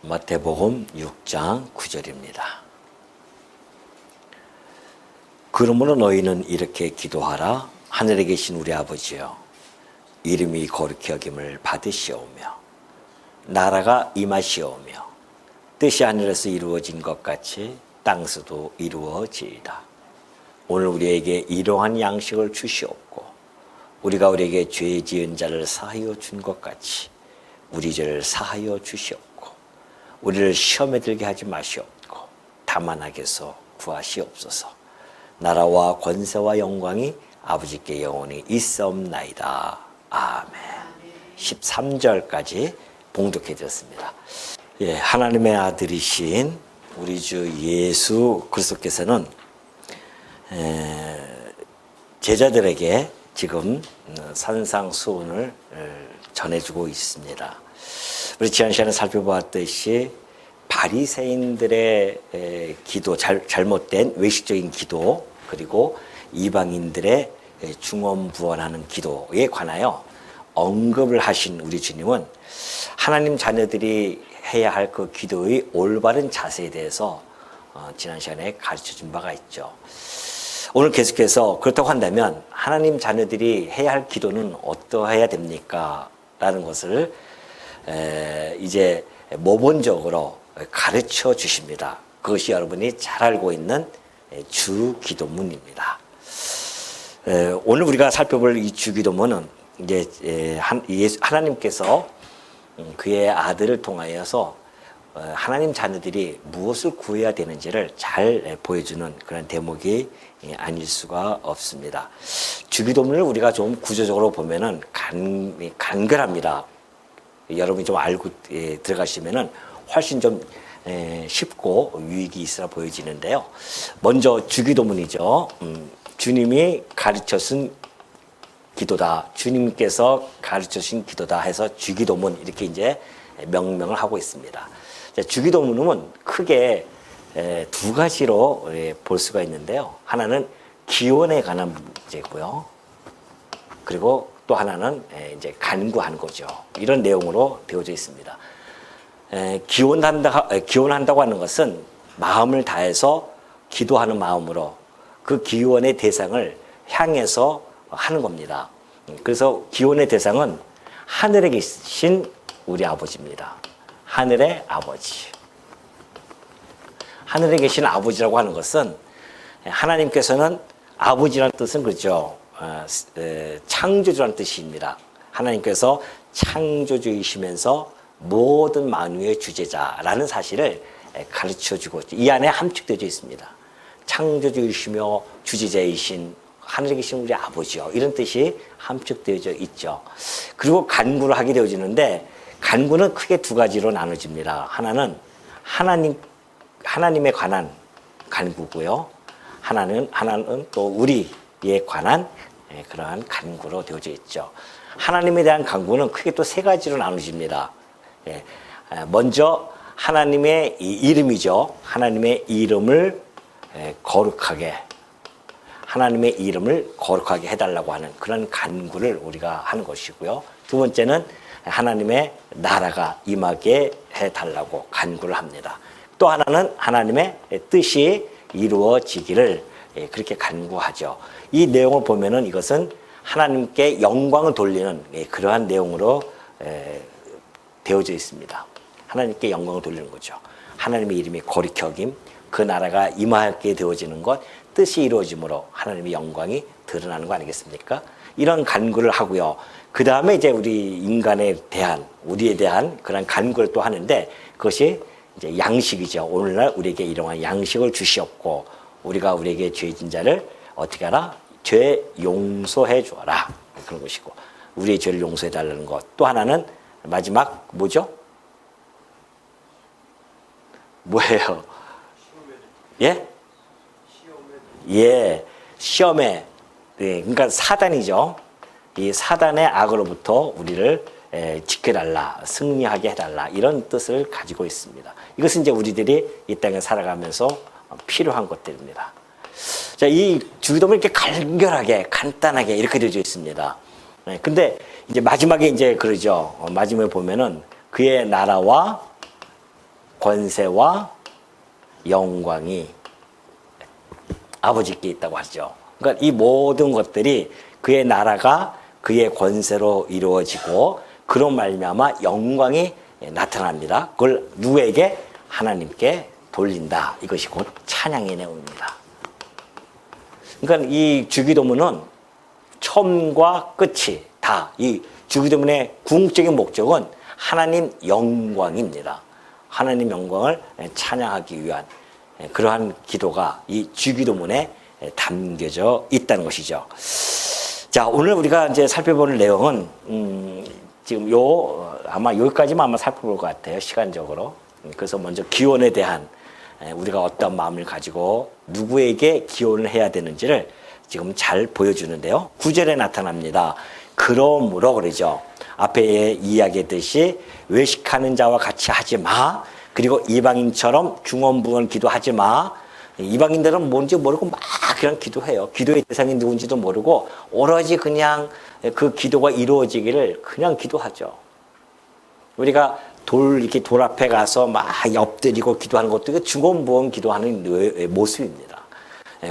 마태복음 6장 9절입니다. 그러므로 너희는 이렇게 기도하라. 하늘에 계신 우리 아버지여, 이름이 거룩히 여김을 받으시오며 나라가 임하시오며 뜻이 하늘에서 이루어진 것 같이 땅에서도 이루어지이다. 오늘 우리에게 일용할 양식을 주시옵고 우리가 우리에게 죄 지은 자를 사하여 준 것 같이 우리 죄를 사하여 주시옵고 우리를 시험에 들게 하지 마시옵고 다만 악에서 구하시옵소서. 나라와 권세와 영광이 아버지께 영원히 있사옵나이다. 아멘. 13절까지 봉독해 드렸습니다. 하나님의 아들이신 우리 주 예수 그리스도께서는 제자들에게 지금 산상수훈을 전해주고 있습니다. 우리 지난 시간에 살펴보았듯이 바리새인들의 기도, 잘못된 외식적인 기도, 그리고 이방인들의 중언부언하는 기도에 관하여 언급을 하신 우리 주님은 하나님 자녀들이 해야 할 그 기도의 올바른 자세에 대해서 지난 시간에 가르쳐준 바가 있죠. 오늘 계속해서 그렇다고 한다면 하나님 자녀들이 해야 할 기도는 어떠해야 됩니까? 라는 것을 이제 모본적으로 가르쳐 주십니다. 그것이 여러분이 잘 알고 있는 주 기도문입니다. 오늘 우리가 살펴볼 이 주 기도문은 이제 하나님께서 그의 아들을 통하여서 하나님 자녀들이 무엇을 구해야 되는지를 잘 보여주는 그런 대목이 아닐 수가 없습니다. 주 기도문을 우리가 좀 구조적으로 보면은 간결합니다. 여러분이 좀 알고 들어가시면은 훨씬 좀 쉽고 유익이 있어 보여지는데요. 먼저 주기도문이죠. 주님이 가르쳐준 기도다. 주님께서 가르쳐준 기도다 해서 주기도문 이렇게 이제 명명을 하고 있습니다. 주기도문은 크게 두 가지로 볼 수가 있는데요. 하나는 기원에 관한 문제고요. 그리고 또 하나는 이제 간구하는 거죠. 이런 내용으로 되어져 있습니다. 기원한다고 하는 것은 마음을 다해서 기도하는 마음으로 그 기원의 대상을 향해서 하는 겁니다. 그래서 기원의 대상은 하늘에 계신 우리 아버지입니다. 하늘의 아버지. 하늘에 계신 아버지라고 하는 것은 하나님께서는 아버지라는 뜻은 그렇죠. 창조주라는 뜻입니다. 하나님께서 창조주이시면서 모든 만유의 주제자라는 사실을 가르쳐주고 이 안에 함축되어 있습니다. 창조주이시며 주제자이신 하늘에 계신 우리 아버지요. 이런 뜻이 함축되어 있죠. 그리고 간구를 하게 되어지는데 간구는 크게 두 가지로 나눠집니다. 하나는 하나님에 관한 간구고요. 하나는 또 우리에 관한 그러한 간구로 되어져 있죠. 하나님에 대한 간구는 크게 또 세 가지로 나누집니다. 먼저 하나님의 이름이죠. 하나님의 이름을 거룩하게 해달라고 하는 그런 간구를 우리가 하는 것이고요. 두 번째는 하나님의 나라가 임하게 해달라고 간구를 합니다. 또 하나는 하나님의 뜻이 이루어지기를 그렇게 간구하죠. 이 내용을 보면은 이것은 하나님께 영광을 돌리는 그러한 내용으로 되어져 있습니다. 하나님께 영광을 돌리는 거죠. 하나님의 이름이 거룩히 여김, 그 나라가 임하게 되어지는 것, 뜻이 이루어짐으로 하나님의 영광이 드러나는 거 아니겠습니까? 이런 간구를 하고요. 그 다음에 이제 우리에 대한 그런 간구를 또 하는데 그것이 이제 양식이죠. 오늘날 우리에게 일용할 양식을 주시옵고 우리가 우리에게 죄진 자를 어떻게 하라? 죄 용서해 주어라. 그런 것이고 우리의 죄를 용서해 달라는 것. 또 하나는 마지막 뭐죠? 뭐예요? 시험에. 그러니까 사단이죠. 이 사단의 악으로부터 우리를 지켜달라, 승리하게 해달라 이런 뜻을 가지고 있습니다. 이것은 이제 우리들이 이 땅에 살아가면서 필요한 것들입니다. 자, 이 주기도문이 이렇게 간결하게 간단하게 이렇게 되어 있습니다. 근데 이제 마지막에 이제 그러죠. 마지막에 보면은 그의 나라와 권세와 영광이 아버지께 있다고 하죠. 그러니까 이 모든 것들이 그의 나라가 그의 권세로 이루어지고 그런 말미암아 영광이 나타납니다. 그걸 누구에게? 하나님께 돌린다. 이것이 곧 찬양의 내용입니다. 그러니까 이 주기도문은 처음과 끝이 다 이 주기도문의 궁극적인 목적은 하나님 영광입니다. 하나님 영광을 찬양하기 위한 그러한 기도가 이 주기도문에 담겨져 있다는 것이죠. 자, 오늘 우리가 이제 살펴볼 내용은 지금 아마 여기까지만 아마 살펴볼 것 같아요. 시간적으로. 그래서 먼저 기원에 대한 우리가 어떤 마음을 가지고 누구에게 기원을 해야 되는지를 지금 잘 보여주는데요. 9절에 나타납니다. 그러므로 그러죠. 앞에 이야기했듯이 외식하는 자와 같이 하지 마. 그리고 이방인처럼 중언부언 기도하지 마. 이방인들은 뭔지 모르고 막 그냥 기도해요. 기도의 대상이 누군지도 모르고 오로지 그냥 그 기도가 이루어지기를 그냥 기도하죠. 우리가 이렇게 돌 앞에 가서 막 엎드리고 기도하는 것도 중언부언 기도하는 모습입니다.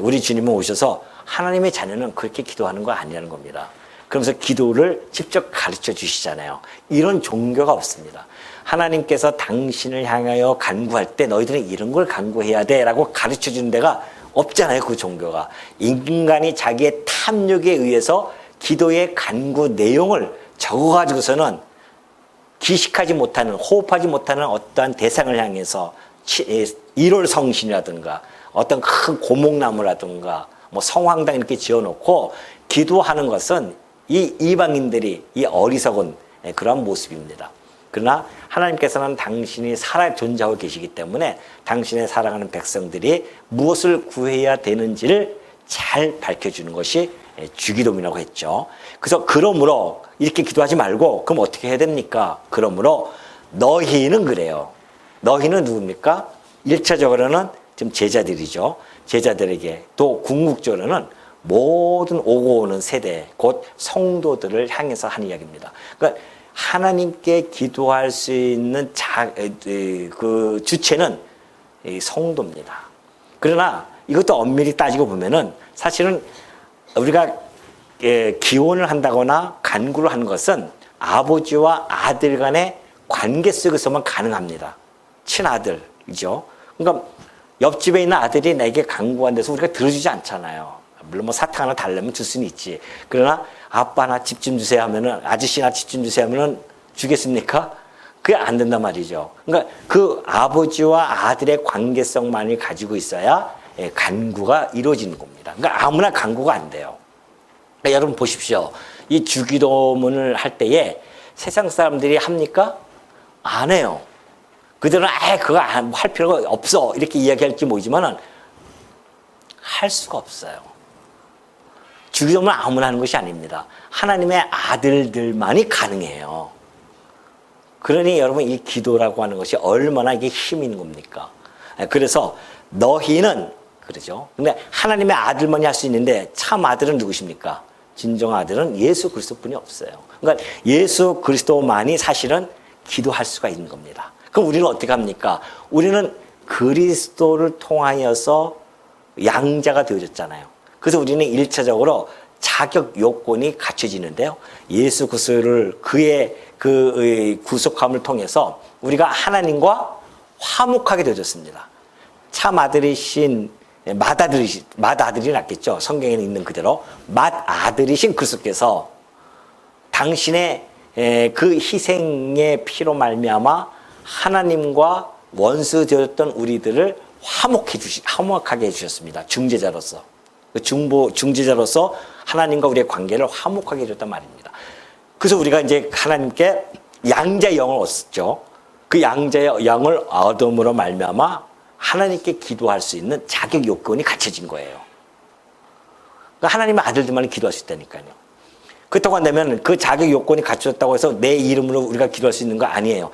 우리 주님은 오셔서 하나님의 자녀는 그렇게 기도하는 거 아니라는 겁니다. 그러면서 기도를 직접 가르쳐 주시잖아요. 이런 종교가 없습니다. 하나님께서 당신을 향하여 간구할 때 너희들은 이런 걸 간구해야 돼 라고 가르쳐 주는 데가 없잖아요. 그 종교가. 인간이 자기의 탐욕에 의해서 기도의 간구 내용을 적어가지고서는 기식하지 못하는, 호흡하지 못하는 어떠한 대상을 향해서 일월성신이라든가 어떤 큰 고목나무라든가 뭐 성황당 이렇게 지어놓고 기도하는 것은 이 이방인들이 이 어리석은 그런 모습입니다. 그러나 하나님께서는 당신이 살아 존재하고 계시기 때문에 당신의 사랑하는 백성들이 무엇을 구해야 되는지를 잘 밝혀주는 것이 주기도문이라고 했죠. 그래서 그러므로 이렇게 기도하지 말고 그럼 어떻게 해야 됩니까? 그러므로 너희는 그래요. 너희는 누굽니까? 1차적으로는 지금 제자들이죠. 제자들에게 또 궁극적으로는 모든 오고 오는 세대 곧 성도들을 향해서 하는 이야기입니다. 그러니까 하나님께 기도할 수 있는 그 주체는 성도입니다. 그러나 이것도 엄밀히 따지고 보면은 사실은 우리가 기원을 한다거나 간구를 하는 것은 아버지와 아들 간의 관계 속에서만 가능합니다. 친아들이죠. 그러니까 옆집에 있는 아들이 내게 간구한 데서 우리가 들어주지 않잖아요. 물론 뭐 사탕 하나 달라면 줄 수는 있지. 그러나 아빠 나 집 좀 주세요 하면은 아저씨 나 집 좀 주세요 하면은 주겠습니까? 그게 안 된단 말이죠. 그러니까 그 아버지와 아들의 관계성만을 가지고 있어야 간구가 이루어지는 겁니다. 그러니까 아무나 간구가 안 돼요. 그러니까 여러분 보십시오. 이 주기도문을 할 때에 세상 사람들이 합니까? 안 해요. 그들은 그거 할 필요가 없어 이렇게 이야기할지 모르지만은 할 수가 없어요. 주기도문은 아무나 하는 것이 아닙니다. 하나님의 아들들만이 가능해요. 그러니 여러분 이 기도라고 하는 것이 얼마나 이게 힘이 있는 겁니까? 그래서 너희는 그러죠. 근데 하나님의 아들만이 할 수 있는데 참 아들은 누구십니까? 진정 아들은 예수 그리스도뿐이 없어요. 그러니까 예수 그리스도만이 사실은 기도할 수가 있는 겁니다. 그럼 우리는 어떻게 합니까? 우리는 그리스도를 통하여서 양자가 되어졌잖아요. 그래서 우리는 1차적으로 자격 요건이 갖춰지는데요. 예수 그리스도를 그의 그 구속함을 통해서 우리가 하나님과 화목하게 되어졌습니다. 참 아들이신 맏아들이 낫겠죠. 성경에는 있는 그대로 맏아들이신 그리스도께서 당신의 그 희생의 피로 말미암아 하나님과 원수 되었던 우리들을 화목하게 해주셨습니다. 중재자로서. 중재자로서 하나님과 우리의 관계를 화목하게 해줬단 말입니다. 그래서 우리가 이제 하나님께 양자의 영을 얻었죠. 그 양자의 영을 얻음으로 말미암아 하나님께 기도할 수 있는 자격 요건이 갖춰진 거예요. 그러니까 하나님의 아들들만 기도할 수 있다니까요. 그렇다고 한다면 그 자격 요건이 갖춰졌다고 해서 내 이름으로 우리가 기도할 수 있는 거 아니에요.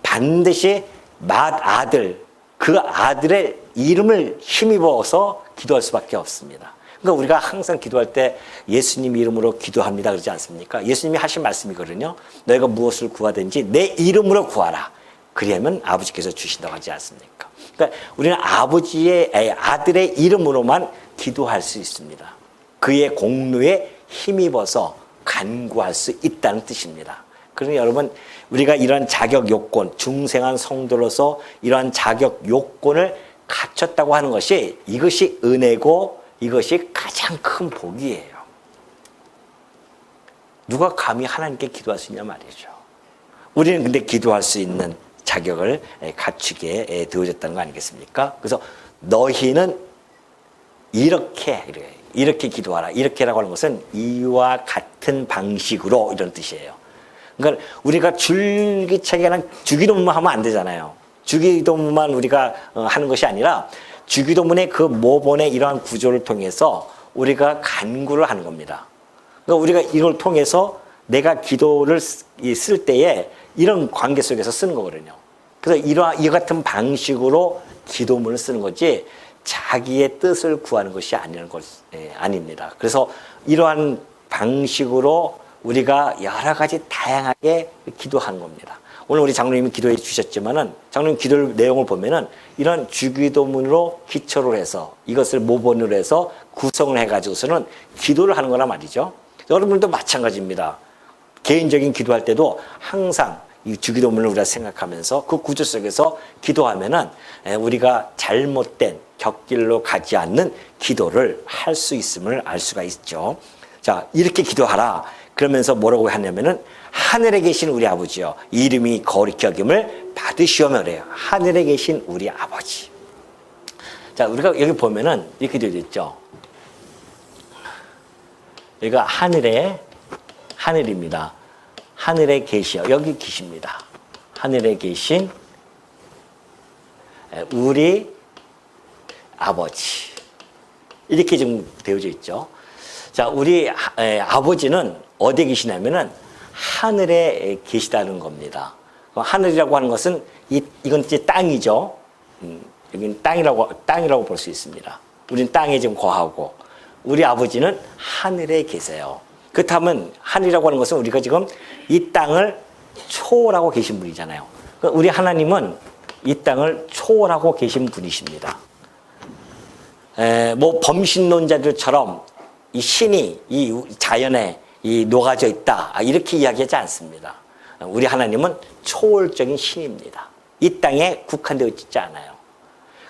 반드시 맏아들, 그 아들의 이름을 힘입어서 기도할 수밖에 없습니다. 그러니까 우리가 항상 기도할 때 예수님 이름으로 기도합니다 그러지 않습니까? 예수님이 하신 말씀이거든요. 너희가 무엇을 구하든지 내 이름으로 구하라. 그러면 아버지께서 주신다고 하지 않습니까? 그러니까 우리는 아들의 이름으로만 기도할 수 있습니다. 그의 공로에 힘입어서 간구할 수 있다는 뜻입니다. 그러니 여러분, 우리가 이러한 자격 요건, 중생한 성도로서 이러한 자격 요건을 갖췄다고 하는 것이, 이것이 은혜고 이것이 가장 큰 복이에요. 누가 감히 하나님께 기도할 수 있냐 말이죠. 우리는 근데 기도할 수 있는 자격을 갖추게 되어졌다는 거 아니겠습니까? 그래서 너희는 이렇게 기도하라. 이렇게라고 하는 것은 이와 같은 방식으로, 이런 뜻이에요. 그러니까 우리가 줄기차게 그냥 주기도문만 하면 안 되잖아요. 주기도문만 우리가 하는 것이 아니라 주기도문의 그 모본의 이러한 구조를 통해서 우리가 간구를 하는 겁니다. 그러니까 우리가 이걸 통해서 내가 기도를 쓸 때에 이런 관계 속에서 쓰는 거거든요. 그래서 이 같은 방식으로 기도문을 쓰는 거지 자기의 뜻을 구하는 것이 아닙니다. 그래서 이러한 방식으로 우리가 여러 가지 다양하게 기도하는 겁니다. 오늘 우리 장로님이 기도해 주셨지만은, 장로님 기도 내용을 보면은 이런 주기도문으로 기초를 해서 이것을 모본으로 해서 구성을 해가지고서는 기도를 하는 거란 말이죠. 여러분들도 마찬가지입니다. 개인적인 기도할 때도 항상 이 주기도문을 우리가 생각하면서 그 구조 속에서 기도하면은 우리가 잘못된 격길로 가지 않는 기도를 할 수 있음을 알 수가 있죠. 자, 이렇게 기도하라. 그러면서 뭐라고 하냐면은 하늘에 계신 우리 아버지요, 이름이 거룩히 여김을 받으시오며 그래요. 하늘에 계신 우리 아버지. 자, 우리가 여기 보면은 이렇게 되어 있죠. 여기가 하늘입니다. 하늘에 계시오. 여기 계십니다. 하늘에 계신 우리 아버지. 이렇게 좀 되어져 있죠. 자, 우리 아버지는 어디에 계시냐면은 하늘에 계시다는 겁니다. 하늘이라고 하는 것은 이건 이제 땅이죠. 여기는 땅이라고 볼 수 있습니다. 우리는 땅에 지금 거하고 우리 아버지는 하늘에 계세요. 그렇다면 하늘이라고 하는 것은 우리가 지금 이 땅을 초월하고 계신 분이잖아요. 우리 하나님은 이 땅을 초월하고 계신 분이십니다. 뭐 범신론자들처럼 이 신이 이 자연에 녹아져 있다, 이렇게 이야기하지 않습니다. 우리 하나님은 초월적인 신입니다. 이 땅에 국한되어 있지 않아요.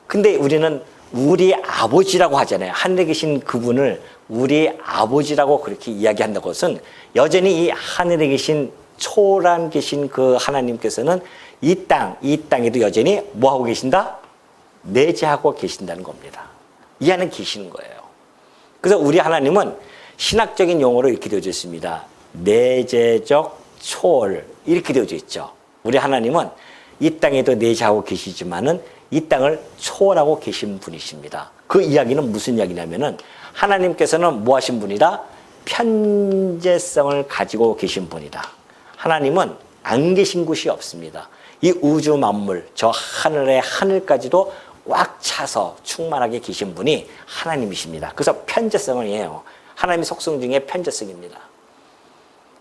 근데 우리는 우리 아버지라고 하잖아요. 하늘에 계신 그분을 우리 아버지라고 그렇게 이야기한다는 것은 여전히 이 하늘에 계신 초월한 계신 그 하나님께서는 이 땅에도 여전히 뭐하고 계신다? 내재하고 계신다는 겁니다. 이 안에 계시는 거예요. 그래서 우리 하나님은 신학적인 용어로 이렇게 되어져 있습니다. 내재적 초월, 이렇게 되어져 있죠. 우리 하나님은 이 땅에도 내재하고 계시지만은 이 땅을 초월하고 계신 분이십니다. 그 이야기는 무슨 이야기냐면은 하나님께서는 뭐 하신 분이다? 편재성을 가지고 계신 분이다. 하나님은 안 계신 곳이 없습니다. 이 우주 만물, 저 하늘의 하늘까지도 꽉 차서 충만하게 계신 분이 하나님이십니다. 그래서 편재성이에요. 하나님의 속성 중에 편재성입니다.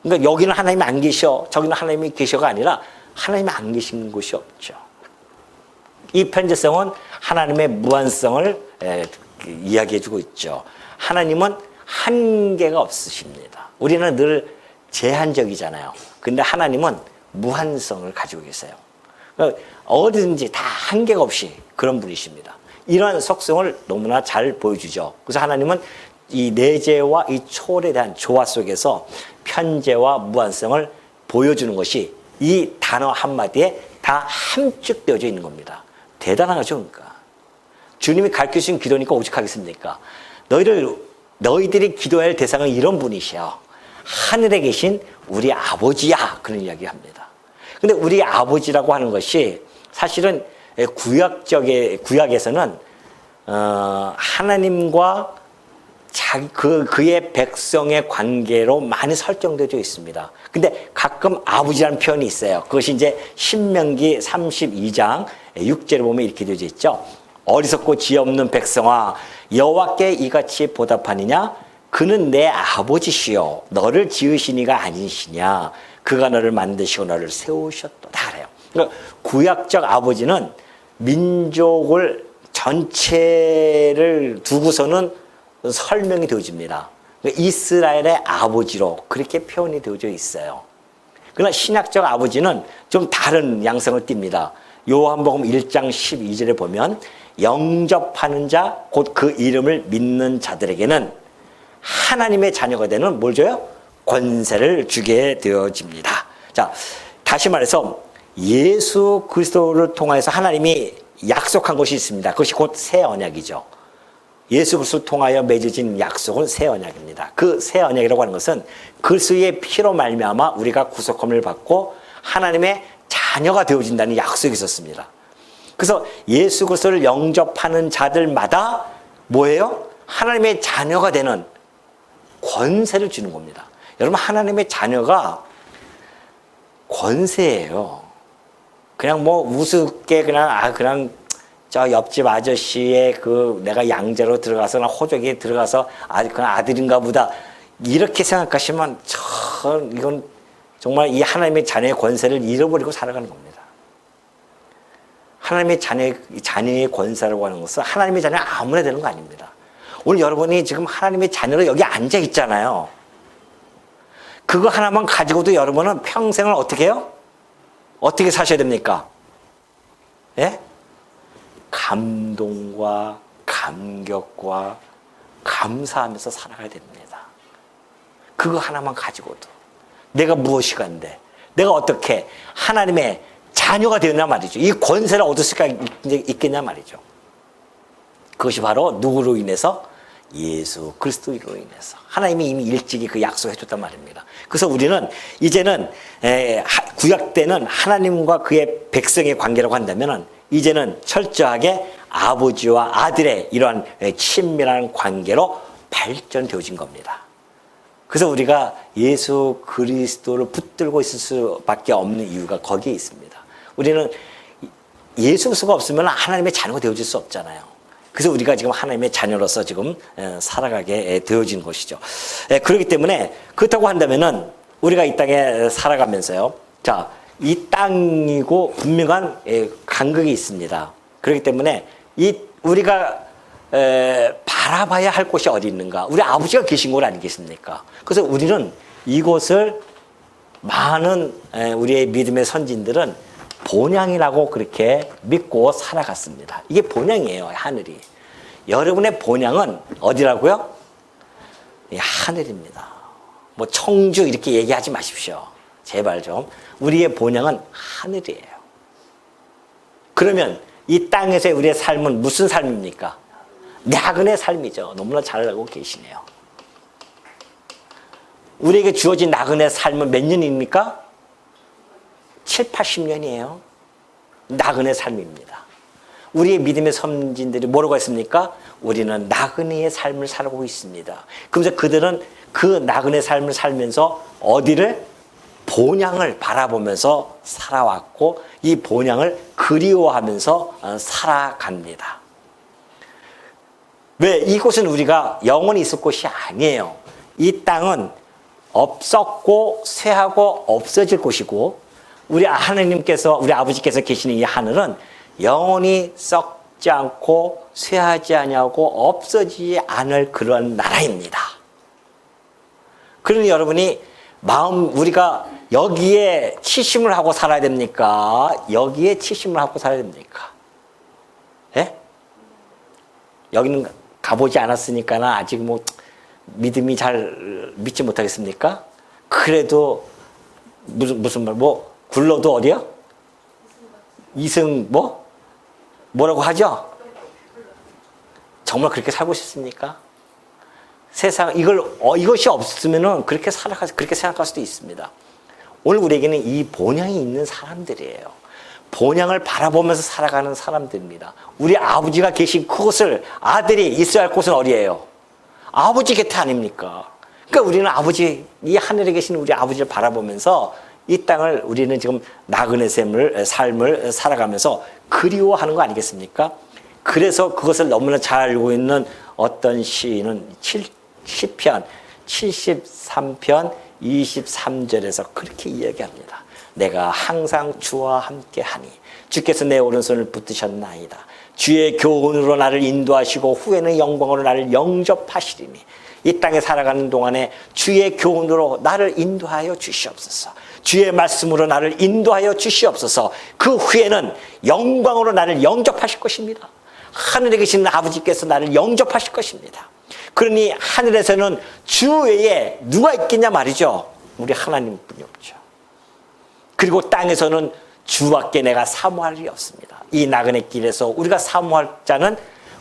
그러니까 여기는 하나님이 안 계셔, 저기는 하나님이 계셔가 아니라 하나님이 안 계신 곳이 없죠. 이 편재성은 하나님의 무한성을 이야기해주고 있죠. 하나님은 한계가 없으십니다. 우리는 늘 제한적이잖아요. 근데 하나님은 무한성을 가지고 계세요. 그러니까 어디든지 다 한계가 없이 그런 분이십니다. 이러한 속성을 너무나 잘 보여주죠. 그래서 하나님은 이 내재와 이 초월에 대한 조화 속에서 편재와 무한성을 보여주는 것이 이 단어 한마디에 다 함축되어져 있는 겁니다. 대단하죠, 그러니까. 주님이 가르쳐주신 기도니까 오직하겠습니까? 너희들이 기도해야 할 대상은 이런 분이셔. 하늘에 계신 우리 아버지야. 그런 이야기 합니다. 근데 우리 아버지라고 하는 것이 사실은 구약에서는 하나님과 그의 백성의 관계로 많이 설정되어 있습니다. 근데 가끔 아버지라는 표현이 있어요. 그것이 이제 신명기 32장 6절에 보면 이렇게 되어 있죠. 어리석고 지혜 없는 백성아, 여호와께 이같이 보답하느냐? 그는 내 아버지시요 너를 지으신 이가 아니시냐? 그가 너를 만드시고 너를 세우셨도다 그래요. 그러니까 구약적 아버지는 민족을 전체를 두고서는 설명이 되어집니다. 그러니까 이스라엘의 아버지로 그렇게 표현이 되어져 있어요. 그러나 신약적 아버지는 좀 다른 양상을 띱니다. 요한복음 1장 12절에 보면 영접하는 자, 곧 그 이름을 믿는 자들에게는 하나님의 자녀가 되는 뭘 줘요? 권세를 주게 되어집니다. 자, 다시 말해서 예수 그리스도를 통해서 하나님이 약속한 것이 있습니다. 그것이 곧 새 언약이죠. 예수 그리스도를 통하여 맺어진 약속은 새 언약입니다. 그 새 언약이라고 하는 것은 그리스도의 피로 말미암아 우리가 구속함을 받고 하나님의 자녀가 되어진다는 약속이 있었습니다. 그래서 예수 그리스도를 영접하는 자들마다 뭐예요? 하나님의 자녀가 되는 권세를 주는 겁니다. 여러분, 하나님의 자녀가 권세예요. 그냥 뭐 우습게 그냥 저 옆집 아저씨의 그 내가 양자로 들어가서 나 호적에 들어가서 그냥 아들인가 보다 이렇게 생각하시면 이건 정말 이 하나님의 자녀의 권세를 잃어버리고 살아가는 겁니다. 하나님의 자녀의 권세라고 하는 것은 하나님의 자녀 아무나 되는 거 아닙니다. 오늘 여러분이 지금 하나님의 자녀로 여기 앉아 있잖아요. 그거 하나만 가지고도 여러분은 평생을 어떻게 해요? 어떻게 사셔야 됩니까? 예? 감동과 감격과 감사하면서 살아가야 됩니다. 그거 하나만 가지고도 내가 무엇이 간데 내가 어떻게 하나님의 자녀가 되었냐 말이죠. 이 권세를 얻을 수가 있겠냐 말이죠. 그것이 바로 누구로 인해서? 예수 그리스도로 인해서. 하나님이 이미 일찍이 그 약속해 줬단 말입니다. 그래서 우리는 이제는 구약 때는 하나님과 그의 백성의 관계라고 한다면 이제는 철저하게 아버지와 아들의 이러한 친밀한 관계로 발전되어진 겁니다. 그래서 우리가 예수 그리스도를 붙들고 있을 수밖에 없는 이유가 거기에 있습니다. 우리는 예수 그리스도가 없으면 하나님의 자녀가 되어질 수 없잖아요. 그래서 우리가 지금 하나님의 자녀로서 지금 살아가게 되어진 것이죠. 그렇기 때문에 그렇다고 한다면은 우리가 이 땅에 살아가면서요. 자, 이 땅이고 분명한 간극이 있습니다. 그렇기 때문에 우리가 바라봐야 할 곳이 어디 있는가? 우리 아버지가 계신 곳 아니겠습니까? 그래서 우리는 이곳을 많은 우리의 믿음의 선진들은 본향이라고 그렇게 믿고 살아갔습니다. 이게 본향이에요, 하늘이. 여러분의 본향은 어디라고요? 하늘입니다. 뭐 청주 이렇게 얘기하지 마십시오. 제발 좀. 우리의 본향은 하늘이에요. 그러면 이 땅에서의 우리의 삶은 무슨 삶입니까? 나그네 삶이죠. 너무나 잘 알고 계시네요. 우리에게 주어진 나그네 삶은 몇 년입니까? 7, 80년이에요. 나그네 삶입니다. 우리의 믿음의 선진들이 뭐라고 했습니까? 우리는 나그네의 삶을 살고 있습니다. 그러면서 그들은 그 나그네 삶을 살면서 어디를? 본향을 바라보면서 살아왔고 이 본향을 그리워하면서 살아갑니다. 왜? 이곳은 우리가 영원히 있을 곳이 아니에요. 이 땅은 없었고 쇠하고 없어질 곳이고 우리 하나님께서 우리 아버지께서 계시는 이 하늘은 영원히 썩지 않고 쇠하지 아니하고 없어지지 않을 그런 나라입니다. 그러니 여러분이 우리가 여기에 치심을 하고 살아야 됩니까? 여기에 치심을 하고 살아야 됩니까? 예? 여기는 가보지 않았으니까 아직 뭐 믿음이 잘 믿지 못하겠습니까? 그래도 무슨 말 굴러도 어디요? 이승 뭐라고 하죠? 정말 그렇게 살고 싶습니까? 세상 이것이 없으면은 그렇게 생각할 수도 있습니다. 오늘 우리에게는 이 본향이 있는 사람들이에요. 본향을 바라보면서 살아가는 사람들입니다. 우리 아버지가 계신 그곳을 아들이 있어야 할 곳은 어디예요? 아버지 곁에 아닙니까? 그러니까 우리는 이 하늘에 계신 우리 아버지를 바라보면서 이 땅을 우리는 지금 나그네 삶을 살아가면서 그리워하는 거 아니겠습니까? 그래서 그것을 너무나 잘 알고 있는 어떤 시인은 시편 73편 23절에서 그렇게 이야기합니다. 내가 항상 주와 함께하니 주께서 내 오른손을 붙드셨나이다. 주의 교훈으로 나를 인도하시고 후에는 영광으로 나를 영접하시리니 이 땅에 살아가는 동안에 주의 교훈으로 나를 인도하여 주시옵소서. 주의 말씀으로 나를 인도하여 주시옵소서. 그 후에는 영광으로 나를 영접하실 것입니다. 하늘에 계신 아버지께서 나를 영접하실 것입니다. 그러니 하늘에서는 주 외에 누가 있겠냐 말이죠. 우리 하나님뿐이 없죠. 그리고 땅에서는 주밖에 내가 사모할 일이 없습니다. 이 나그네 길에서 우리가 사모할 자는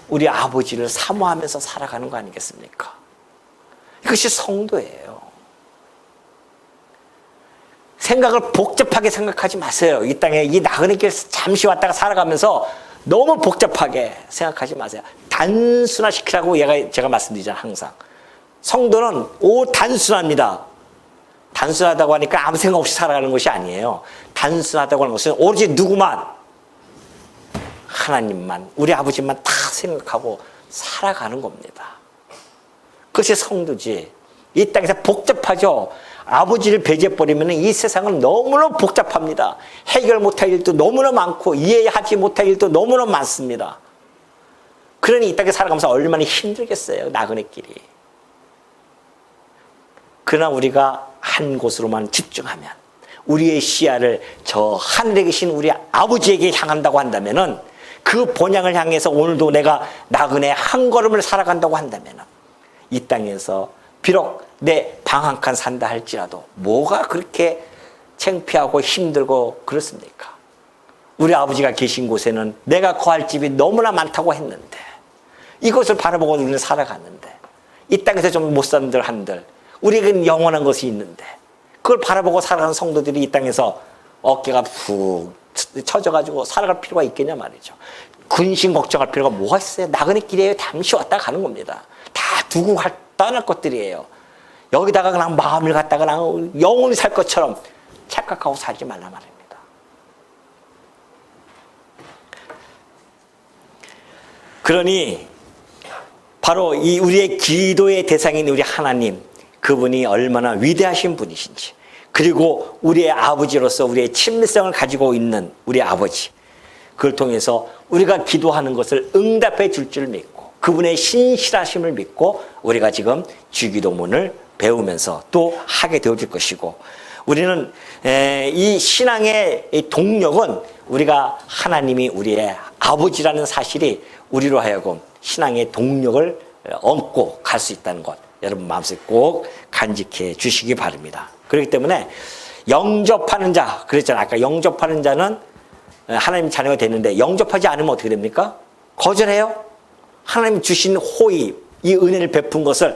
우리 아버지를 사모하면서 살아가는 거 아니겠습니까? 이것이 성도예요. 생각을 복잡하게 생각하지 마세요. 이 땅에 이 나그네 길에서 잠시 왔다가 살아가면서 너무 복잡하게 생각하지 마세요. 단순화시키라고 제가 말씀드리잖아요. 항상 성도는 단순합니다. 단순하다고 하니까 아무 생각 없이 살아가는 것이 아니에요. 단순하다고 하는 것은 오로지 누구만, 하나님만, 우리 아버지만 다 생각하고 살아가는 겁니다. 그것이 성도지. 이 땅에서 복잡하죠. 아버지를 배제해버리면 이 세상은 너무나 복잡합니다. 해결 못할 일도 너무나 많고 이해하지 못할 일도 너무나 많습니다. 그러니 이 땅에 살아가면서 얼마나 힘들겠어요. 나그네끼리. 그러나 우리가 한 곳으로만 집중하면, 우리의 시야를 저 하늘에 계신 우리 아버지에게 향한다고 한다면은, 그 본향을 향해서 오늘도 내가 나그네 한 걸음을 살아간다고 한다면은, 이 땅에서 비록 내 방 한 칸 산다 할지라도 뭐가 그렇게 창피하고 힘들고 그렇습니까? 우리 아버지가 계신 곳에는 내가 거할 집이 너무나 많다고 했는데, 이것을 바라보고 우리는 살아갔는데, 이 땅에서 좀 못 산들 한들 우리에게는 영원한 것이 있는데, 그걸 바라보고 살아가는 성도들이 이 땅에서 어깨가 푹 처져가지고 살아갈 필요가 있겠냐 말이죠. 근심 걱정할 필요가 뭐가 있어요? 나그네 길이에요. 잠시 왔다 가는 겁니다. 다 두고 떠날 것들이에요. 여기다가 그냥 마음을 갖다가 그냥 영원히 살 것처럼 착각하고 살지 말라 말입니다. 그러니 바로 이 우리의 기도의 대상인 우리 하나님, 그분이 얼마나 위대하신 분이신지, 그리고 우리의 아버지로서 우리의 친밀성을 가지고 있는 우리 아버지, 그걸 통해서 우리가 기도하는 것을 응답해 줄 줄 믿고 그분의 신실하심을 믿고 우리가 지금 주기도문을 배우면서 또 하게 되어질 것이고, 우리는 이 신앙의 동력은 우리가 하나님이 우리의 아버지라는 사실이 우리로 하여금 신앙의 동력을 얻고 갈 수 있다는 것, 여러분 마음속에 꼭 간직해 주시기 바랍니다. 그렇기 때문에 영접하는 자, 그랬잖아요. 아까 영접하는 자는 하나님 자녀가 되는데, 영접하지 않으면 어떻게 됩니까? 거절해요. 하나님 주신 호의, 이 은혜를 베푼 것을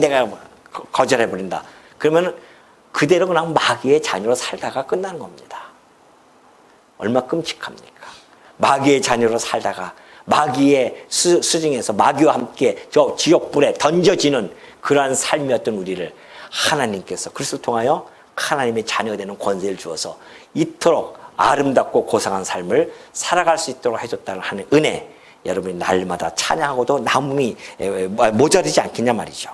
내가 거절해버린다. 그러면 그대로 그냥 마귀의 자녀로 살다가 끝나는 겁니다. 얼마나 끔찍합니까? 마귀의 자녀로 살다가 마귀의 수중에서 마귀와 함께 저 지옥불에 던져지는 그러한 삶이었던 우리를 하나님께서 그리스도를 통하여 하나님의 자녀가 되는 권세를 주어서 이토록 아름답고 고상한 삶을 살아갈 수 있도록 해줬다는 하는 은혜, 여러분이 날마다 찬양하고도 남음이 모자르지 않겠냐 말이죠.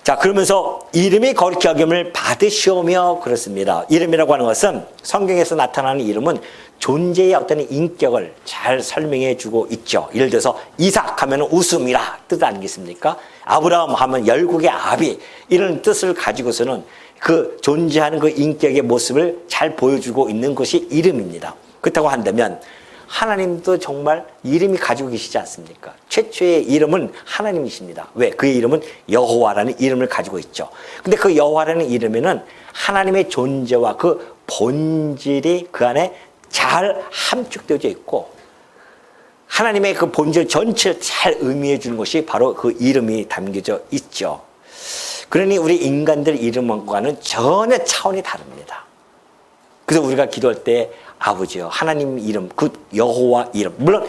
자, 그러면서 이름이 거룩히 여김을 받으시오며 그렇습니다. 이름이라고 하는 것은 성경에서 나타나는 이름은 존재의 어떤 인격을 잘 설명해 주고 있죠. 예를 들어서 이삭 하면 웃음이라 뜻 아니겠습니까? 아브라함 하면 열국의 아비, 이런 뜻을 가지고서는 그 존재하는 그 인격의 모습을 잘 보여주고 있는 것이 이름입니다. 그렇다고 한다면 하나님도 정말 이름이 가지고 계시지 않습니까? 최초의 이름은 하나님이십니다. 왜? 그의 이름은 여호와라는 이름을 가지고 있죠. 근데 그 여호와라는 이름에는 하나님의 존재와 그 본질이 그 안에 잘 함축되어져 있고, 하나님의 그 본질 전체를 잘 의미해 주는 것이 바로 그 이름이 담겨져 있죠. 그러니 우리 인간들 이름과는 전혀 차원이 다릅니다. 그래서 우리가 기도할 때 아버지요, 하나님 이름, 그 여호와 이름, 물론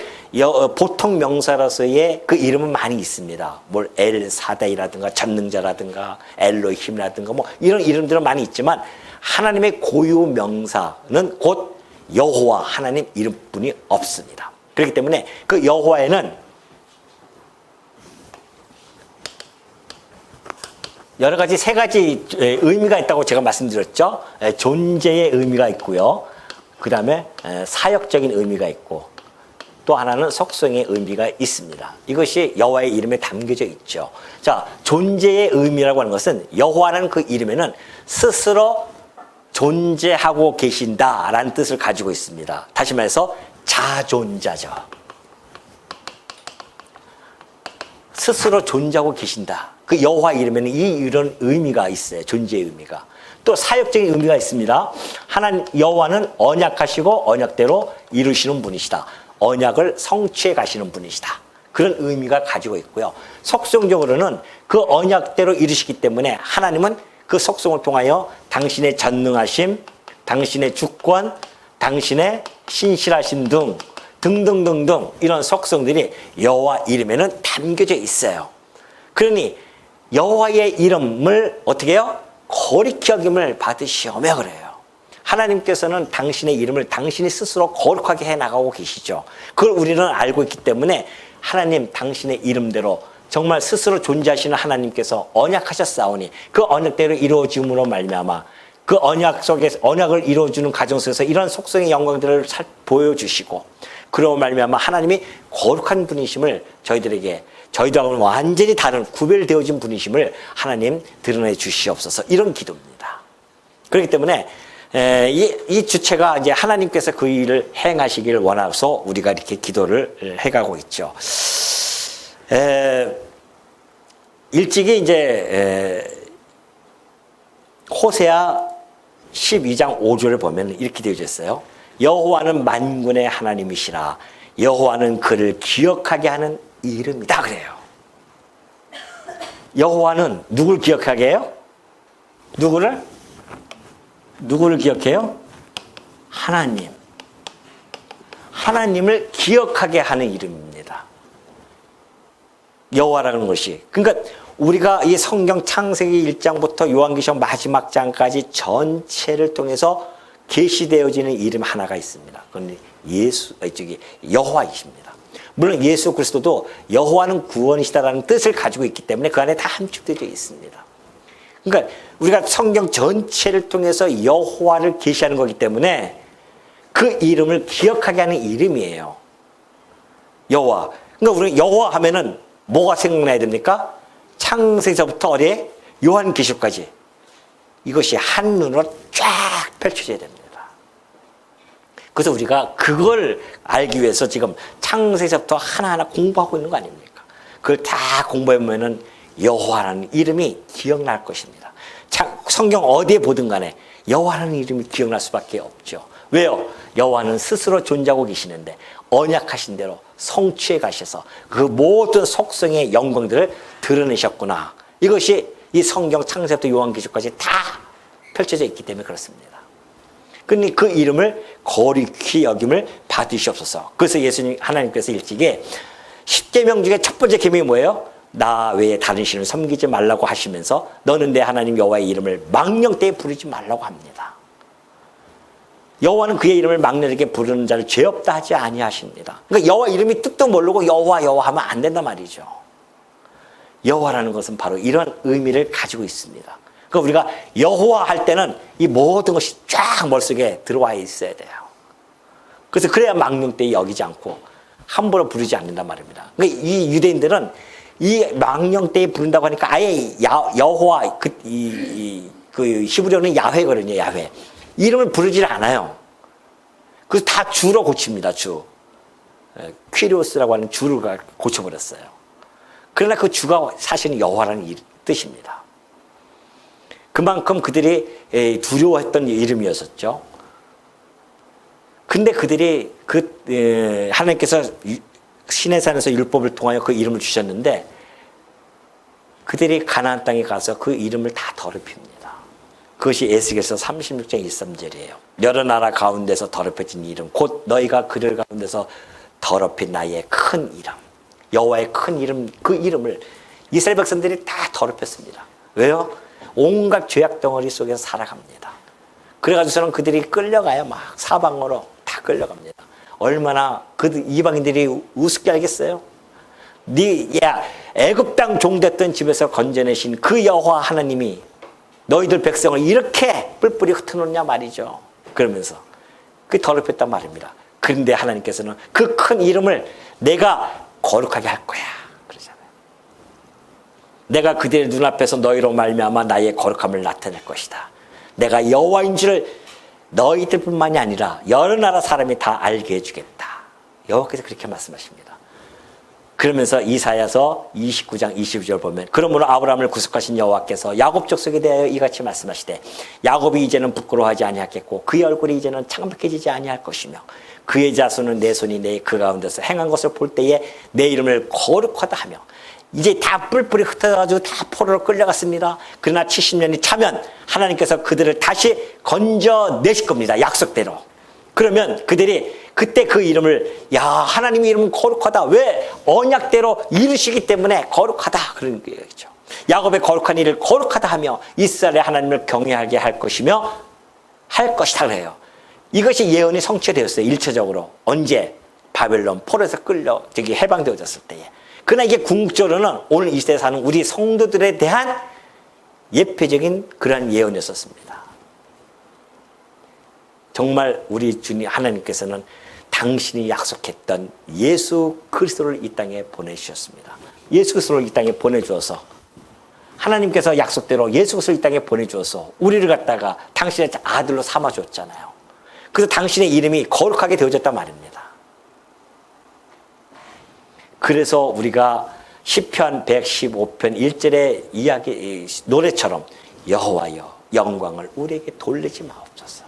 보통 명사로서의 그 이름은 많이 있습니다. 뭘 엘사다이라든가 전능자라든가 엘로힘이라든가 뭐 이런 이름들은 많이 있지만, 하나님의 고유 명사는 곧 여호와 하나님 이름뿐이 없습니다. 그렇기 때문에 그 여호와에는 여러 가지 세 가지 의미가 있다고 제가 말씀드렸죠. 존재의 의미가 있고요. 그 다음에 사역적인 의미가 있고 또 하나는 속성의 의미가 있습니다. 이것이 여호와의 이름에 담겨져 있죠. 자, 존재의 의미라고 하는 것은 여호와라는 그 이름에는 스스로 존재하고 계신다라는 뜻을 가지고 있습니다. 다시 말해서 자존자죠. 스스로 존재하고 계신다. 그 여호와 이름에는 이런 의미가 있어요. 존재의 의미가. 또 사역적인 의미가 있습니다. 하나님 여호와는 언약하시고 언약대로 이루시는 분이시다. 언약을 성취해 가시는 분이시다. 그런 의미가 가지고 있고요. 속성적으로는 그 언약대로 이루시기 때문에 하나님은 그 속성을 통하여 당신의 전능하심, 당신의 주권, 당신의 신실하심 등등등등 이런 속성들이 여호와 이름에는 담겨져 있어요. 그러니 여호와의 이름을 어떻게 해요? 거룩히 여김을 받으시오며 그래요. 하나님께서는 당신의 이름을 당신이 스스로 거룩하게 해나가고 계시죠. 그걸 우리는 알고 있기 때문에 하나님 당신의 이름대로 정말 스스로 존재하시는 하나님께서 언약하셨사오니 그 언약대로 이루어짐으로 말미암아 그 언약 속에서 언약을 이루어주는 가정 속에서 이런 속성의 영광들을 보여주시고 그러고 말미암아 하나님이 거룩한 분이심을 저희들하고는 완전히 다른 구별되어진 분이심을 하나님 드러내 주시옵소서. 이런 기도입니다. 그렇기 때문에 이 주체가 이제 하나님께서 그 일을 행하시길 원해서 우리가 이렇게 기도를 해가고 있죠. 일찍이 이제 호세아 12장 5절을 보면 이렇게 되어 있어요. 여호와는 만군의 하나님이시라. 여호와는 그를 기억하게 하는 이름이다 그래요. 여호와는 누굴 기억하게 해요? 누구를 기억해요? 하나님. 하나님을 기억하게 하는 이름입니다. 여호와라는 것이. 그러니까 우리가 이 성경 창세기 1장부터 요한계시록 마지막 장까지 전체를 통해서 계시되어지는 이름 하나가 있습니다. 그건 여호와이십니다. 물론 예수 그리스도도 여호와는 구원이시다라는 뜻을 가지고 있기 때문에 그 안에 다 함축되어 있습니다. 그러니까 우리가 성경 전체를 통해서 여호와를 계시하는 거기 때문에 그 이름을 기억하게 하는 이름이에요. 여호와. 그러니까 우리 여호와 하면은 뭐가 생각나야 됩니까? 창세기서부터 어디에? 요한계시록까지. 이것이 한눈으로 쫙 펼쳐져야 됩니다. 그래서 우리가 그걸 알기 위해서 지금 창세기서부터 하나하나 공부하고 있는 거 아닙니까? 그걸 다 공부해보면은 여호와라는 이름이 기억날 것입니다. 성경 어디에 보든 간에 여호와라는 이름이 기억날 수밖에 없죠. 왜요? 여호와는 스스로 존재하고 계시는데 언약하신 대로 성취해 가셔서 그 모든 속성의 영광들을 드러내셨구나. 이것이 이 성경 창세부터 요한계시록까지 다 펼쳐져 있기 때문에 그렇습니다. 그러니 그 이름을 거룩히 여김을 받으시옵소서. 그래서 예수님 하나님께서 일찍이 10계명 중에 첫 번째 계명이 뭐예요? 나 외에 다른 신을 섬기지 말라고 하시면서 너는 내 하나님 여호와의 이름을 망령되이 부르지 말라고 합니다. 여호와는 그의 이름을 망령되게 부르는 자를 죄 없다 하지 아니하십니다. 그러니까 여호와 이름이 뜻도 모르고 여호와 하면 안 된단 말이죠. 여호와라는 것은 바로 이런 의미를 가지고 있습니다. 그러니까 우리가 여호와 할 때는 이 모든 것이 쫙 머릿속에 들어와 있어야 돼요. 그래서 그래야 망령되이 여기지 않고 함부로 부르지 않는단 말입니다. 그러니까 이 유대인들은 이 망령되이 부른다고 하니까 아예 여호와 그 히브리어는 야훼거든요. 야훼. 이름을 부르질 않아요. 그래서 다 주로 고칩니다. 주. 퀴리오스라고 하는 주를 고쳐버렸어요. 그러나 그 주가 사실은 여호와라는 뜻입니다. 그만큼 그들이 두려워했던 이름이었었죠. 근데 그들이 하나님께서 시내산에서 율법을 통하여 그 이름을 주셨는데 그들이 가나안 땅에 가서 그 이름을 다 더럽힙니다. 그것이 에스겔서 36장 13절이에요. 여러 나라 가운데서 더럽혀진 이름 곧 너희가 그들 가운데서 더럽힌 나의 큰 이름 여호와의 큰 이름 그 이름을 이스라엘 백성들이 다 더럽혔습니다. 왜요? 온갖 죄악 덩어리 속에서 살아갑니다. 그래가지고서는 그들이 끌려가요. 막 사방으로 다 끌려갑니다. 얼마나 그 이방인들이 우습게 알겠어요? 야, 애굽 땅 종됐던 집에서 건져내신 그 여호와 하나님이 너희들 백성을 이렇게 뿔뿔이 흩어놓냐 말이죠. 그러면서 그 더럽혔단 말입니다. 그런데 하나님께서는 그 큰 이름을 내가 거룩하게 할 거야 그러잖아요. 내가 그들의 눈앞에서 너희로 말미암아 나의 거룩함을 나타낼 것이다. 내가 여호와인 줄을 너희들뿐만이 아니라 여러 나라 사람이 다 알게 해주겠다. 여호와께서 그렇게 말씀하십니다. 그러면서 이사야서 29장 22절 보면 그러므로 아브라함을 구속하신 여호와께서 야곱 족속에 대하여 이같이 말씀하시되 야곱이 이제는 부끄러워하지 아니하겠고 그의 얼굴이 이제는 창백해지지 아니할 것이며 그의 자손은 내 손이 내 그 가운데서 행한 것을 볼 때에 내 이름을 거룩하다 하며 이제 다 뿔뿔이 흩어져가지고 다 포로로 끌려갔습니다. 그러나 70년이 차면 하나님께서 그들을 다시 건져내실 겁니다. 약속대로. 그러면 그들이 그때 그 이름을 야 하나님의 이름은 거룩하다. 왜? 언약대로 이루시기 때문에 거룩하다. 그런 거죠. 야곱의 거룩한 일을 거룩하다 하며 이스라엘의 하나님을 경외하게 할 것이며 할 것이다 그래요. 이것이 예언이 성취되었어요. 일차적으로. 언제? 바벨론 포로에서 끌려 저기 해방되어졌을 때에. 그러나 이게 궁극적으로는 오늘 이 시대에 사는 우리 성도들에 대한 예표적인 그러한 예언이었습니다. 정말 우리 주님 하나님께서는 당신이 약속했던 예수 그리스도를 이 땅에 보내주셨습니다. 예수 그리스도를 이 땅에 보내주어서 하나님께서 약속대로 예수 그리스도를 이 땅에 보내주어서 우리를 갖다가 당신의 아들로 삼아줬잖아요. 그래서 당신의 이름이 거룩하게 되어졌단 말입니다. 그래서 우리가 시편 115편 1절의 이야기 노래처럼 여호와여 영광을 우리에게 돌리지 마옵소서.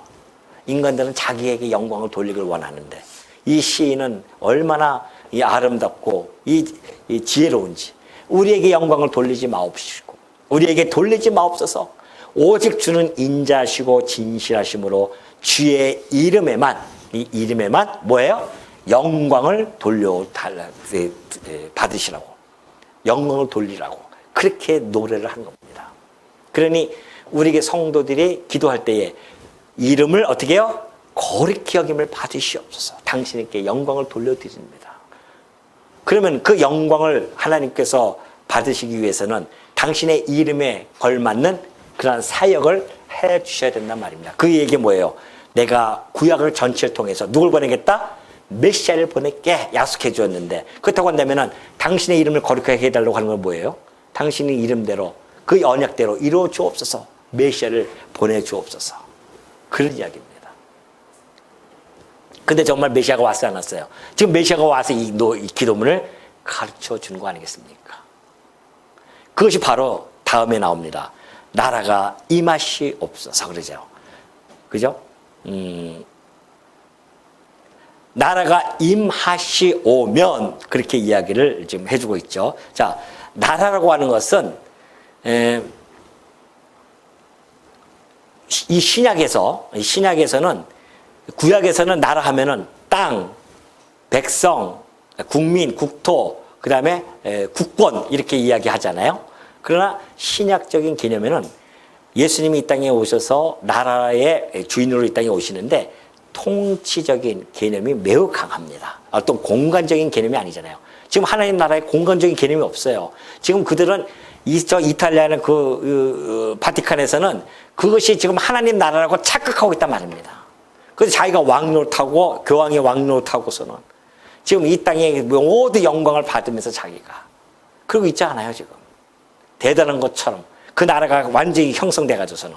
인간들은 자기에게 영광을 돌리길 원하는데 이 시인은 얼마나 이 아름답고 이 지혜로운지 우리에게 영광을 돌리지 마옵시고 우리에게 돌리지 마옵소서. 오직 주는 인자시고 진실하심으로 주의 이름에만 이 이름에만 뭐예요? 영광을 받으시라고 영광을 돌리라고 그렇게 노래를 한 겁니다. 그러니 우리에게 성도들이 기도할 때에 이름을 어떻게 해요? 거룩히 여김을 받으시옵소서. 당신에게 영광을 돌려드립니다. 그러면 그 영광을 하나님께서 받으시기 위해서는 당신의 이름에 걸맞는 그런 사역을 해 주셔야 된단 말입니다. 그 얘기 뭐예요? 내가 구약을 전체를 통해서 누굴 보내겠다? 메시아를 보낼게 약속해 주었는데 그렇다고 한다면 당신의 이름을 거룩하게 해달라고 하는 건 뭐예요? 당신의 이름대로 그 언약대로 이루어 주옵소서. 메시아를 보내주옵소서. 그런 이야기입니다. 근데 정말 메시아가 왔어요 안 왔어요? 지금 메시아가 와서 이 기도문을 가르쳐 주는 거 아니겠습니까? 그것이 바로 다음에 나옵니다. 나라가 임하시옵소서 그러죠. 그죠? 나라가 임하시오면 그렇게 이야기를 지금 해주고 있죠. 자, 나라라고 하는 것은 이 신약에서는 구약에서는 나라 하면은 땅, 백성, 국민, 국토, 그 다음에 국권 이렇게 이야기하잖아요. 그러나 신약적인 개념에는 예수님이 이 땅에 오셔서 나라의 주인으로 이 땅에 오시는데 통치적인 개념이 매우 강합니다. 어떤 공간적인 개념이 아니잖아요. 지금 하나님 나라에 공간적인 개념이 없어요. 지금 그들은 이탈리아는 바티칸에서는 그것이 지금 하나님 나라라고 착각하고 있단 말입니다. 그래서 자기가 왕노릇하고 교황의 왕노릇하고서는 지금 이 땅에 모든 영광을 받으면서 자기가 그러고 있지 않아요 지금. 대단한 것처럼 그 나라가 완전히 형성돼 가지고서는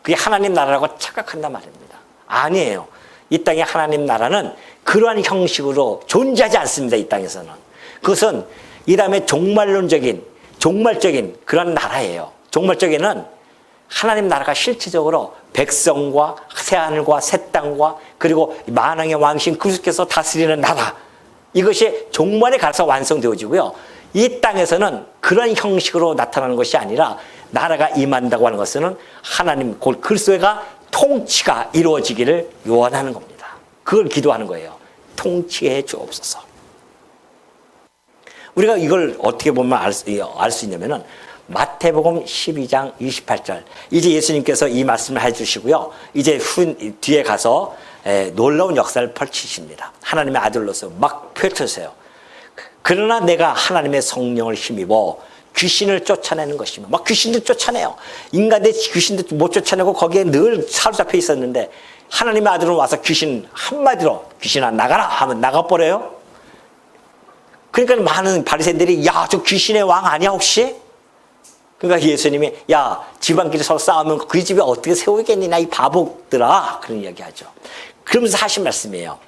그게 하나님 나라라고 착각한단 말입니다. 아니에요. 이 땅의 하나님 나라는 그러한 형식으로 존재하지 않습니다. 이 땅에서는. 그것은 이 다음에 종말적인 그런 나라예요. 종말적에는 하나님 나라가 실질적으로 백성과 새하늘과 새 땅과 그리고 만왕의 왕신 그리스도께서 다스리는 나라. 이것이 종말에 가서 완성되어지고요. 이 땅에서는 그런 형식으로 나타나는 것이 아니라 나라가 임한다고 하는 것은 하나님 곧 그리스도가 통치가 이루어지기를 요원하는 겁니다. 그걸 기도하는 거예요. 통치해 주옵소서. 우리가 이걸 어떻게 보면 알 수 있냐면은 마태복음 12장 28절. 이제 예수님께서 이 말씀을 해주시고요. 이제 뒤에 가서 놀라운 역사를 펼치십니다. 하나님의 아들로서 막 펼쳐주세요. 그러나 내가 하나님의 성령을 힘입어 귀신을 쫓아내는 것이며, 막 귀신도 쫓아내요. 인간들 귀신도 못 쫓아내고 거기에 늘 사로잡혀 있었는데 하나님의 아들은 와서 귀신 한마디로 귀신아 나가라 하면 나가버려요. 그러니까 많은 바리새인들이 야, 저 귀신의 왕 아니야 혹시? 그러니까 예수님이 야, 집안끼리 서로 싸우면 그 집에 어떻게 세우겠느냐 이 바보들아, 그런 이야기하죠. 그러면서 하신 말씀이에요.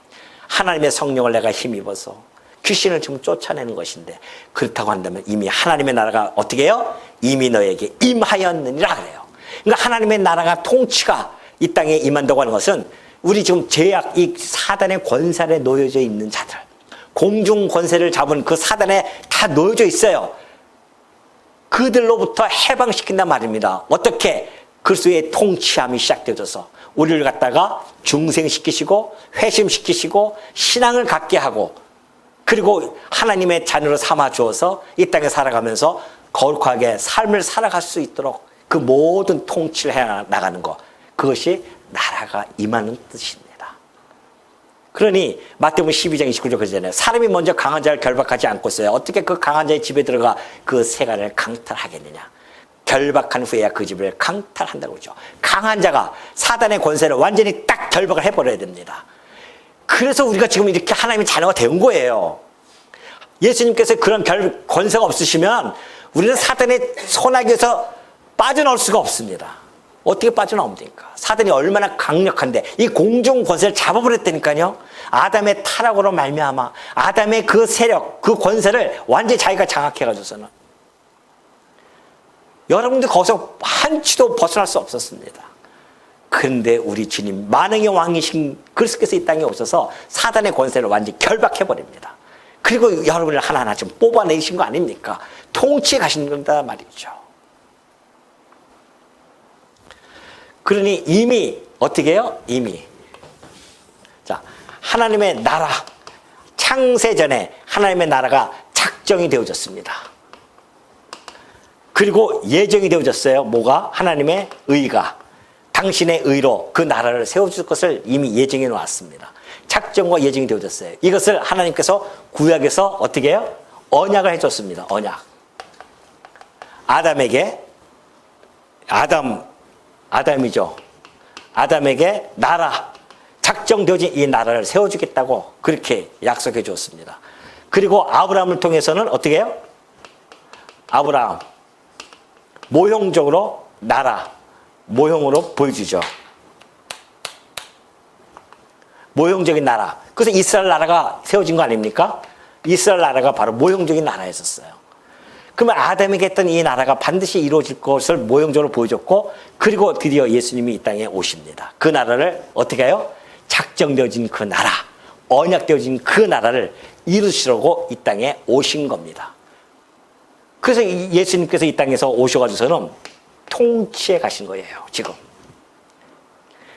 하나님의 성령을 내가 힘입어서 귀신을 좀 쫓아내는 것인데, 그렇다고 한다면 이미 하나님의 나라가 어떻게 해요? 이미 너에게 임하였느니라 그래요. 그러니까 하나님의 나라가 통치가 이 땅에 임한다고 하는 것은 우리 지금 죄악, 이 사단의 권세에 놓여져 있는 자들, 공중 권세를 잡은 그 사단에 다 놓여져 있어요. 그들로부터 해방시킨단 말입니다. 어떻게? 그리스도의 통치함이 시작되어져서 우리를 갖다가 중생시키시고 회심시키시고 신앙을 갖게 하고, 그리고 하나님의 자녀로 삼아 주어서 이 땅에 살아가면서 거룩하게 삶을 살아갈 수 있도록 그 모든 통치를 해 나가는 것, 그것이 나라가 임하는 뜻입니다. 그러니 마태복음 12장 29절 그러잖아요. 사람이 먼저 강한 자를 결박하지 않고 있어요. 어떻게 그 강한 자의 집에 들어가 그 세간을 강탈하겠느냐. 결박한 후에야 그 집을 강탈한다고 그러죠. 강한 자가 사단의 권세를 완전히 딱 결박을 해버려야 됩니다. 그래서 우리가 지금 이렇게 하나님의 자녀가 된 거예요. 예수님께서 그런 권세가 없으시면 우리는 사단의 손아귀에서 빠져나올 수가 없습니다. 어떻게 빠져나옵니까? 사단이 얼마나 강력한데 이 공중 권세를 잡아버렸다니까요. 아담의 타락으로 말미암아 아담의 그 세력, 그 권세를 완전히 자기가 장악해가지고서는 여러분들 거기서 한치도 벗어날 수 없었습니다. 그런데 우리 주님, 만왕의 왕이신 그리스도께서 이 땅에 오셔서 사단의 권세를 완전히 결박해버립니다. 그리고 여러분을 하나하나 좀 뽑아내신 거 아닙니까? 통치해 가신 건다 말이죠. 그러니 이미 어떻게 해요? 이미 자, 하나님의 나라, 창세전에 하나님의 나라가 작정이 되어졌습니다. 그리고 예정이 되어졌어요. 뭐가? 하나님의 의가, 당신의 의로 그 나라를 세워줄 것을 이미 예정해 놓았습니다. 작정과 예정이 되어졌어요. 이것을 하나님께서 구약에서 어떻게 해요? 언약을 해줬습니다. 언약. 아담에게, 아담이죠. 아담에게 나라, 작정되어진 이 나라를 세워주겠다고 그렇게 약속해 주었습니다. 그리고 아브라함을 통해서는 어떻게 해요? 아브라함, 모형적으로 나라, 모형으로 보여주죠. 모형적인 나라. 그래서 이스라엘 나라가 세워진 거 아닙니까? 이스라엘 나라가 바로 모형적인 나라였었어요. 그러면 아담에게 했던 이 나라가 반드시 이루어질 것을 모형적으로 보여줬고, 그리고 드디어 예수님이 이 땅에 오십니다. 그 나라를 어떻게 해요? 작정되어진 그 나라, 언약되어진 그 나라를 이루시려고 이 땅에 오신 겁니다. 그래서 예수님께서 이 땅에서 오셔가지고서는 통치해 가신 거예요, 지금.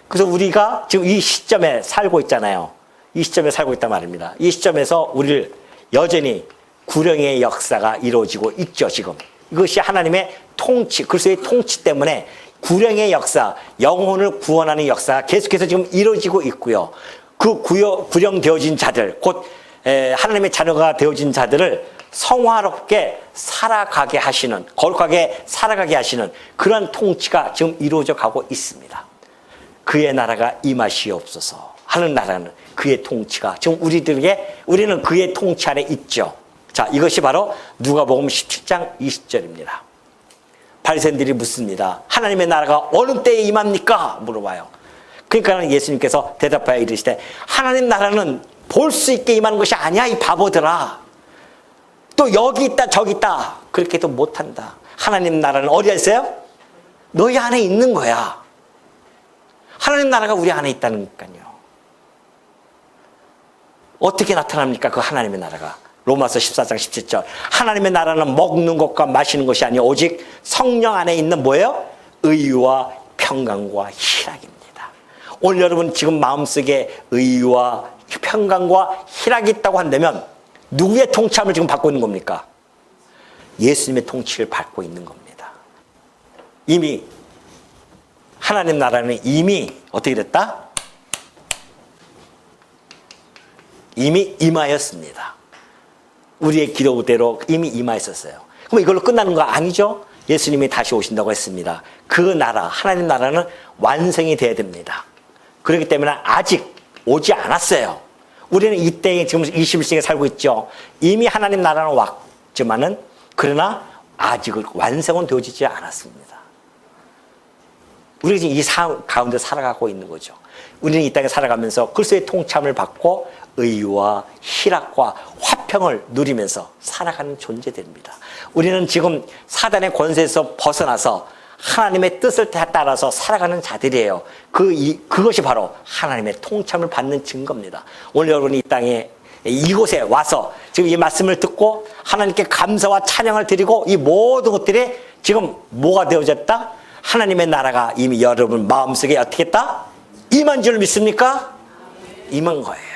그래서 우리가 지금 이 시점에 살고 있잖아요. 이 시점에 살고 있단 말입니다. 이 시점에서 우리를 여전히 구령의 역사가 이루어지고 있죠, 지금. 이것이 하나님의 통치, 그리스도의 통치 때문에 구령의 역사, 영혼을 구원하는 역사가 계속해서 지금 이루어지고 있고요. 그 구령되어진 자들, 곧 하나님의 자녀가 되어진 자들을 성화롭게 살아가게 하시는, 거룩하게 살아가게 하시는 그런 통치가 지금 이루어져 가고 있습니다. 그의 나라가 임하시옵소서 하는 나라는 그의 통치가 지금 우리는 그의 통치 아래 있죠. 자, 이것이 바로 누가복음 17장 20절입니다. 바리새인들이 묻습니다. 하나님의 나라가 어느 때에 임합니까? 물어봐요. 그러니까 예수님께서 대답하여 이르시되 하나님 나라는 볼 수 있게 임하는 것이 아니야, 이 바보들아. 또 여기 있다 저기 있다 그렇게도 못한다. 하나님 나라는 어디에 있어요? 너희 안에 있는 거야. 하나님 나라가 우리 안에 있다니까요. 어떻게 나타납니까? 그 하나님의 나라가. 로마서 14장 17절. 하나님의 나라는 먹는 것과 마시는 것이 아니요 오직 성령 안에 있는 뭐예요? 의와 평강과 희락입니다. 오늘 여러분 지금 마음속에 의와 평강과 희락이 있다고 한다면 누구의 통치함을 지금 받고 있는 겁니까? 예수님의 통치를 받고 있는 겁니다. 이미 하나님 나라는 이미 어떻게 됐다? 이미 임하였습니다. 우리의 기도대로 이미 임하였었어요. 그럼 이걸로 끝나는 거 아니죠? 예수님이 다시 오신다고 했습니다. 그 나라, 하나님 나라는 완성이 돼야 됩니다. 그렇기 때문에 아직 오지 않았어요. 우리는 이 때에 지금 21세기에 살고 있죠. 이미 하나님 나라는 왔지만은 그러나 아직 완성은 되어지지 않았습니다. 우리가 지금 이 삶 가운데 살아가고 있는 거죠. 우리는 이 땅에 살아가면서 그리스도의 통참을 받고 의와 희락과 화평을 누리면서 살아가는 존재들입니다. 우리는 지금 사단의 권세에서 벗어나서 하나님의 뜻을 따라서 살아가는 자들이에요. 그것이 바로 하나님의 통참을 받는 증거입니다. 오늘 여러분이 이 땅에 이곳에 와서 지금 이 말씀을 듣고 하나님께 감사와 찬양을 드리고 이 모든 것들이 지금 뭐가 되어졌다? 하나님의 나라가 이미 여러분 마음속에 어떻게 했다? 임한 줄 믿습니까? 임한 거예요.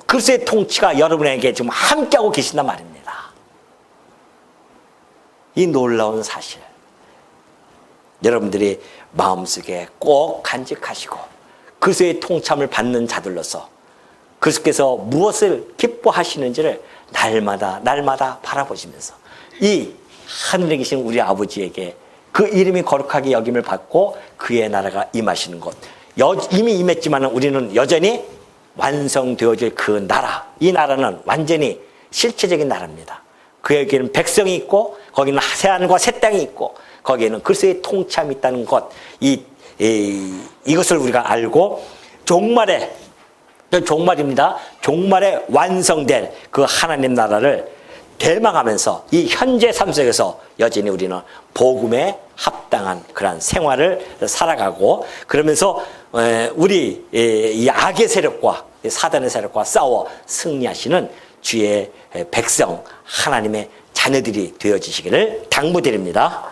그리스도의 통치가 여러분에게 지금 함께하고 계신단 말입니다. 이 놀라운 사실 여러분들이 마음속에 꼭 간직하시고 그리스도의 통참을 받는 자들로서 그리스도께서 무엇을 기뻐하시는지를 날마다 바라보시면서 이 하늘에 계신 우리 아버지에게 그 이름이 거룩하게 여김을 받고 그의 나라가 임하시는 것 이미 임했지만 우리는 여전히 완성되어질 그 나라, 이 나라는 완전히 실체적인 나라입니다. 그에게는 백성이 있고 거기는 새하늘과 새 땅이 있고 거기에는 그리스도의 통참이 있다는 것, 이것을 우리가 알고 종말입니다. 종말에 완성될 그 하나님 나라를 대망하면서 이 현재 삶 속에서 여전히 우리는 복음에 합당한 그런 생활을 살아가고 그러면서 우리 이 악의 세력과 사단의 세력과 싸워 승리하시는 주의 백성 하나님의 자녀들이 되어지시기를 당부드립니다.